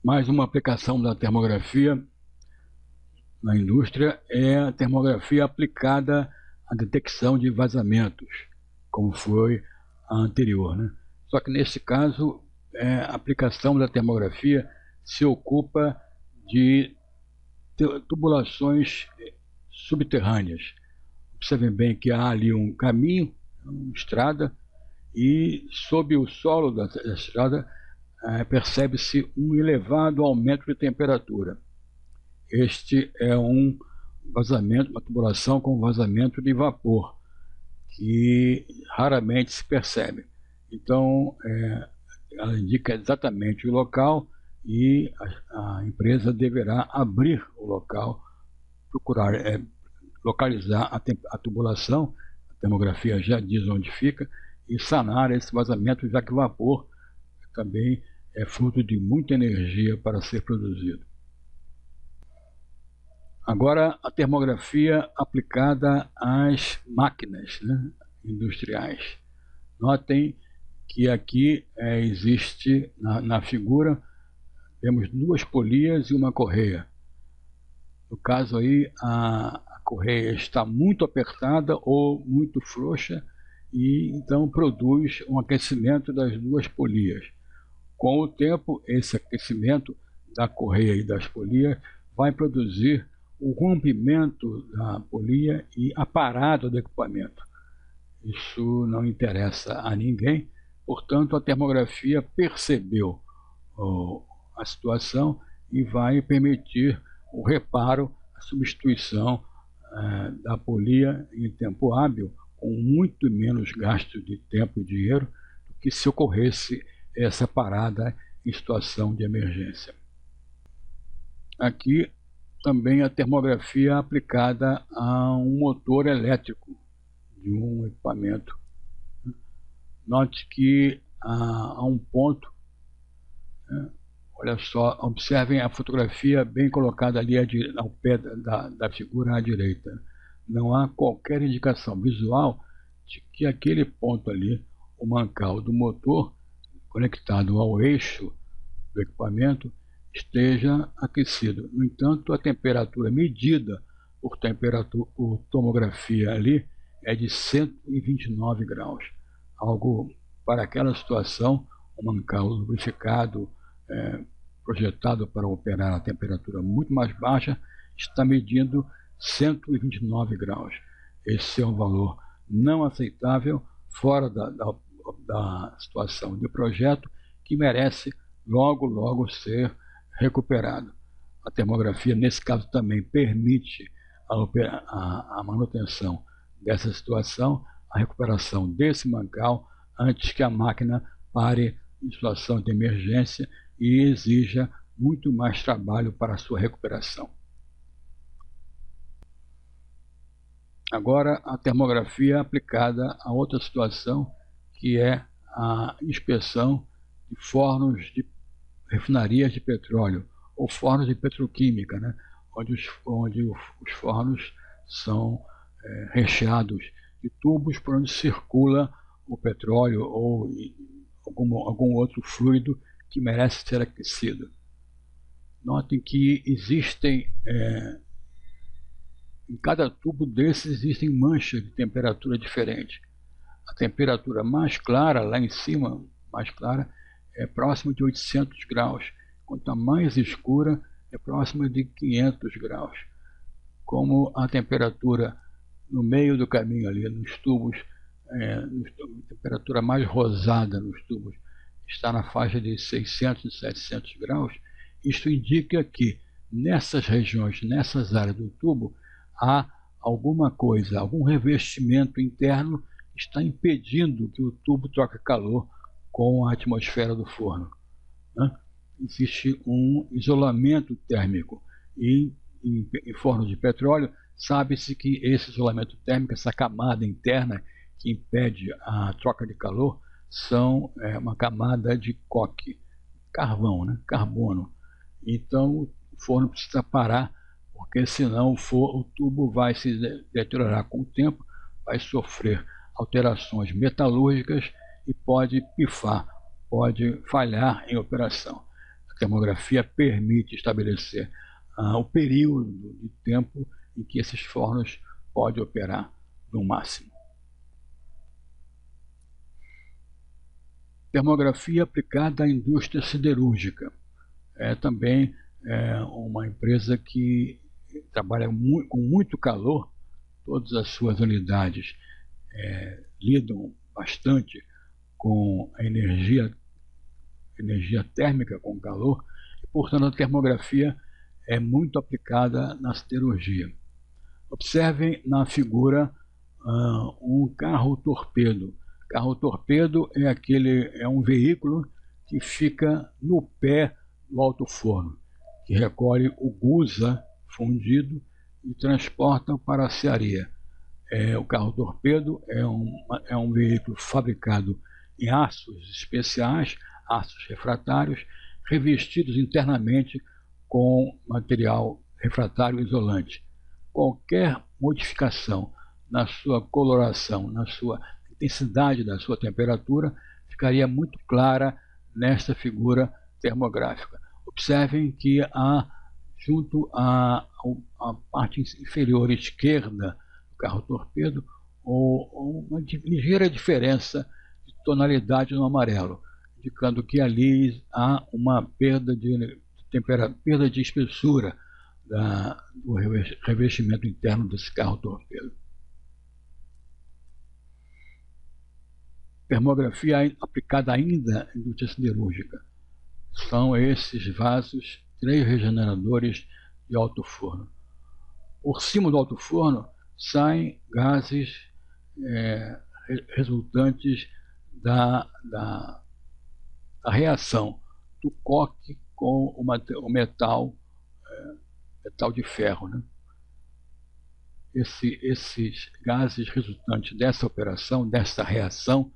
Mais uma aplicação da termografia na indústria é a termografia aplicada à detecção de vazamentos, como foi a anterior, né? Só que nesse caso, a aplicação da termografia se ocupa de tubulações subterrâneas. Observem bem que há ali um caminho, uma estrada, e sob o solo da estrada percebe-se um elevado aumento de temperatura. Este é um vazamento, uma tubulação com vazamento de vapor, que raramente se percebe. Então, ela indica exatamente o local e a empresa deverá abrir o local, procurar localizar a tubulação, a termografia já diz onde fica, e sanar esse vazamento, já que o vapor também é fruto de muita energia para ser produzido. Agora, a termografia aplicada às máquinas, né, industriais. Notem que aqui existe, na figura, temos duas polias e uma correia. No caso aí, a correia está muito apertada ou muito frouxa e então produz um aquecimento das duas polias. Com o tempo, esse aquecimento da correia e das polias vai produzir o rompimento da polia e a parada do equipamento. Isso não interessa a ninguém, portanto, a termografia percebeu a situação e vai permitir o reparo, a substituição da polia em tempo hábil, com muito menos gasto de tempo e dinheiro do que se ocorresse essa parada em situação de emergência. Aqui também a termografia aplicada a um motor elétrico de um equipamento. Note que há um ponto, né? Olha só, observem a fotografia bem colocada ali ao pé da figura à direita. Não há qualquer indicação visual de que aquele ponto ali, o mancal do motor, conectado ao eixo do equipamento, esteja aquecido. No entanto, a temperatura medida por tomografia ali é de 129 graus. Algo para aquela situação, um mancal lubrificado, projetado para operar a temperatura muito mais baixa, está medindo 129 graus. Esse é um valor não aceitável, fora da situação de projeto, que merece logo ser recuperado. A termografia, nesse caso, também permite a manutenção dessa situação, a recuperação desse mancal, antes que a máquina pare em situação de emergência e exija muito mais trabalho para a sua recuperação. Agora, a termografia aplicada a outra situação, que é a inspeção de fornos de refinarias de petróleo ou fornos de petroquímica, né? onde os fornos são recheados de tubos por onde circula o petróleo ou algum outro fluido que merece ser aquecido. Notem que existem, em cada tubo desses existem manchas de temperatura diferente. A temperatura mais clara, lá em cima, mais clara, é próxima de 800 graus. Quanto a mais escura, é próxima de 500 graus. Como a temperatura no meio do caminho ali, nos tubos, a temperatura mais rosada nos tubos está na faixa de 600 e 700 graus, isto indica que nessas regiões, nessas áreas do tubo, há alguma coisa, algum revestimento interno que está impedindo que o tubo troque calor com a atmosfera do forno, né? Existe um isolamento térmico e em fornos de petróleo sabe-se que esse isolamento térmico, essa camada interna que impede a troca de calor, são uma camada de coque, carvão, né? Carbono. Então o forno precisa parar, porque senão o tubo vai se deteriorar com o tempo, vai sofrer alterações metalúrgicas e pode pifar, pode falhar em operação. A termografia permite estabelecer o período de tempo em que esses fornos podem operar no máximo. Termografia aplicada à indústria siderúrgica. É também uma empresa que trabalha com muito calor. Todas as suas unidades lidam bastante com a energia térmica, com calor, e, portanto, a termografia é muito aplicada na siderurgia. Observem na figura um carro-torpedo. Carro-torpedo é um veículo que fica no pé do alto-forno, que recolhe o gusa fundido e transporta para a cearia. O carro-torpedo é um veículo fabricado em aços especiais, aços refratários, revestidos internamente com material refratário isolante. Qualquer modificação na sua coloração, na sua intensidade da sua temperatura, ficaria muito clara nesta figura termográfica. Observem que junto à parte inferior esquerda do carro-torpedo, uma ligeira diferença de tonalidade no amarelo, indicando que ali há uma perda de espessura do revestimento interno desse carro-torpedo. Termografia aplicada ainda à indústria siderúrgica. São esses vasos, 3 regeneradores de alto forno. Por cima do alto forno saem gases resultantes da reação do coque com o metal de ferro, né? Esses gases resultantes dessa operação, dessa reação,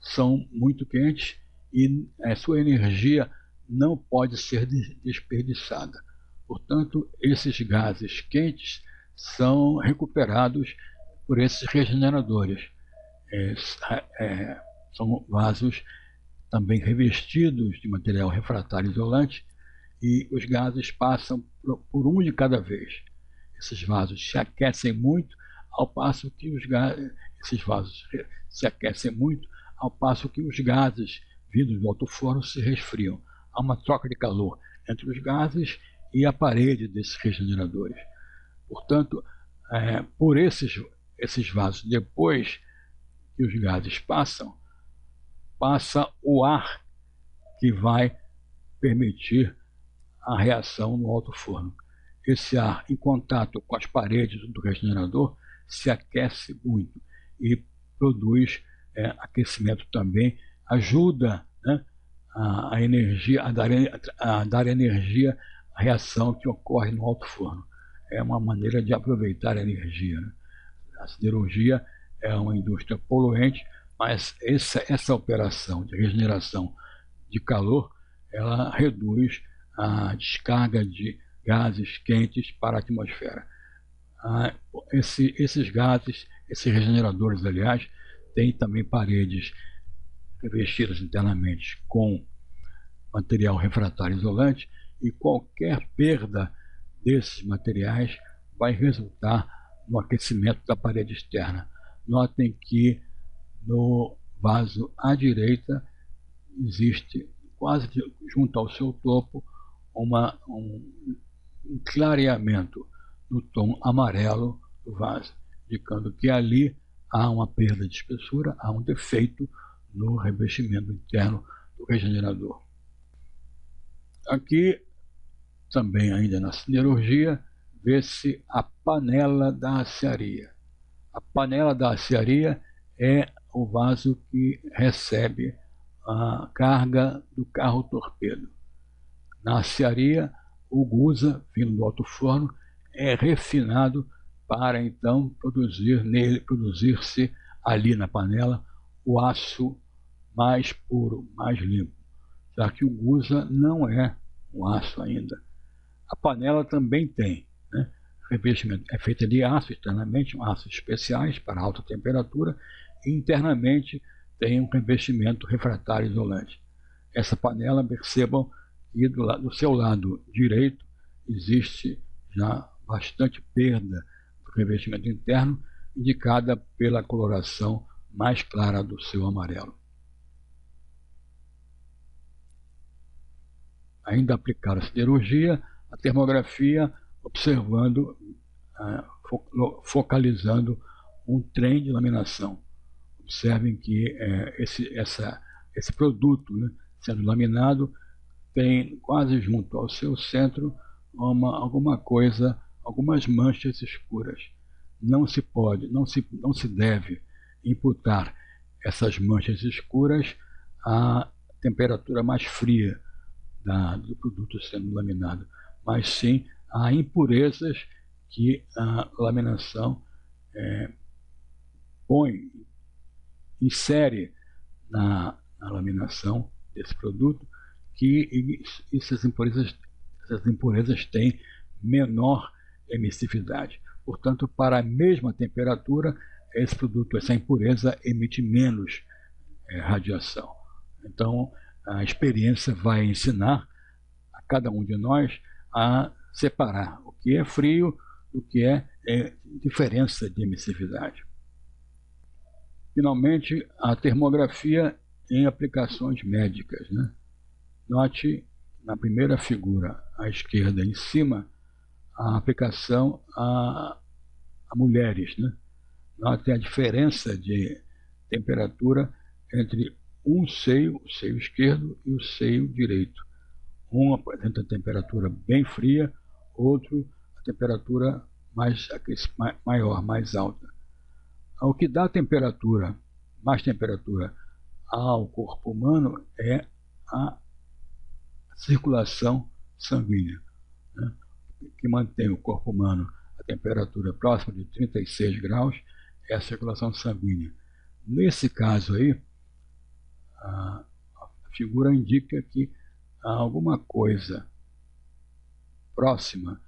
são muito quentes e a sua energia não pode ser desperdiçada. Portanto, esses gases quentes são recuperados por esses regeneradores. São vasos também revestidos de material refratário isolante, e os gases passam por um de cada vez. Esses vasos se aquecem muito, ao passo que os gases vindos do alto forno se resfriam. Há uma troca de calor entre os gases e a parede desses regeneradores. Portanto, por esses vasos, depois que os gases passa o ar que vai permitir a reação no alto forno. Esse ar, em contato com as paredes do regenerador, se aquece muito e produz aquecimento também, ajuda, né, a dar energia à reação que ocorre no alto forno. É uma maneira de aproveitar a energia, né? A siderurgia é uma indústria poluente, mas essa operação de regeneração de calor, ela reduz a descarga de gases quentes para a atmosfera. Esses gases, esses regeneradores, aliás, têm também paredes revestidas internamente com material refratário isolante, e qualquer perda desses materiais vai resultar no aquecimento da parede externa. Notem que no vaso à direita existe, quase junto ao seu topo, um clareamento no tom amarelo do vaso, indicando que ali há uma perda de espessura, há um defeito no revestimento interno do regenerador. Aqui, também ainda na siderurgia, vê-se a panela da aciaria. A panela da aciaria é o vaso que recebe a carga do carro-torpedo. Na aciaria, o gusa, vindo do alto forno, é refinado para então produzir-se ali na panela o aço mais puro, mais limpo, já que o gusa não é um aço ainda. A panela também tem, né, revestimento, é feita de aço externamente, aços especiais para alta temperatura, e internamente tem um revestimento refratário isolante. Essa panela, percebam e do seu lado direito existe já bastante perda do revestimento interno, indicada pela coloração mais clara do seu amarelo. Ainda aplicar a siderurgia, a termografia, observando, focalizando um trem de laminação. Observem que esse produto, né, sendo laminado, tem quase junto ao seu centro algumas manchas escuras. Não se deve imputar essas manchas escuras à temperatura mais fria do produto sendo laminado, mas sim a impurezas que a laminação insere na laminação desse produto, que essas impurezas têm menor emissividade. Portanto, para a mesma temperatura, esse produto, essa impureza, emite menos radiação. Então, a experiência vai ensinar a cada um de nós a separar o que é frio do que é diferença de emissividade. Finalmente, a termografia em aplicações médicas, né? Note na primeira figura à esquerda em cima a aplicação a mulheres, né? Note a diferença de temperatura entre o seio esquerdo e o seio direito. Um apresenta a temperatura bem fria, outro a temperatura maior, mais alta. O que dá mais temperatura ao corpo humano é a circulação sanguínea, né? Que mantém o corpo humano a temperatura próxima de 36 graus, é a circulação sanguínea. Nesse caso aí, a figura indica que há alguma coisa próxima,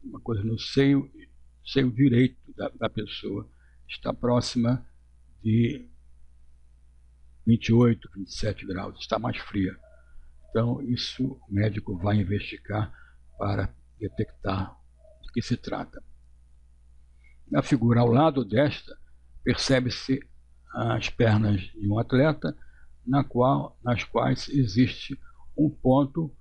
uma coisa no seio direito da pessoa, está próxima de 28, 27 graus, está mais fria. Então, isso o médico vai investigar para detectar do que se trata. Na figura ao lado desta, percebe-se as pernas de um atleta, nas quais existe um ponto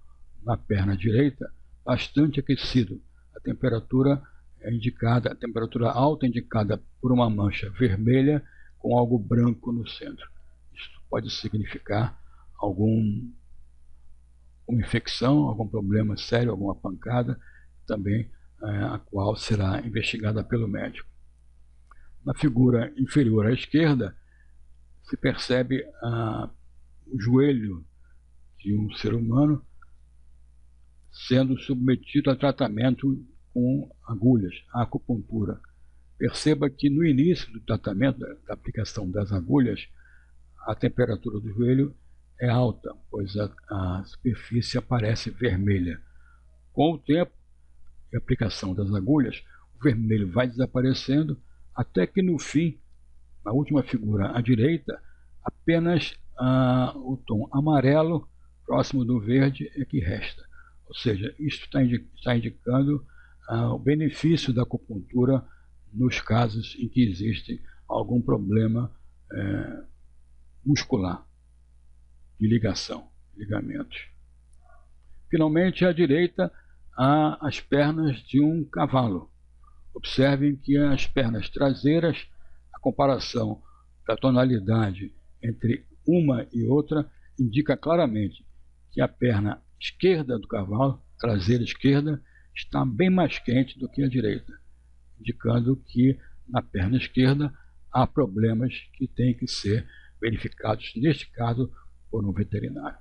na perna direita bastante aquecido. A temperatura a temperatura alta indicada por uma mancha vermelha com algo branco no centro. Isso pode significar alguma infecção, algum problema sério, alguma pancada, também a qual será investigada pelo médico. Na figura inferior à esquerda, se percebe o joelho de um ser humano sendo submetido a tratamento com agulhas, a acupuntura. Perceba que no início do tratamento, da aplicação das agulhas, a temperatura do joelho é alta, pois a superfície aparece vermelha. Com o tempo e a aplicação das agulhas, o vermelho vai desaparecendo, até que no fim, na última figura à direita, apenas o tom amarelo próximo do verde é que resta. Ou seja, isso está indicando o benefício da acupuntura nos casos em que existe algum problema muscular de ligamentos. Finalmente, à direita, há as pernas de um cavalo. Observem que as pernas traseiras, a comparação da tonalidade entre uma e outra, indica claramente que a perna esquerda do cavalo, traseira esquerda, está bem mais quente do que a direita, indicando que na perna esquerda há problemas que têm que ser verificados, neste caso, por um veterinário.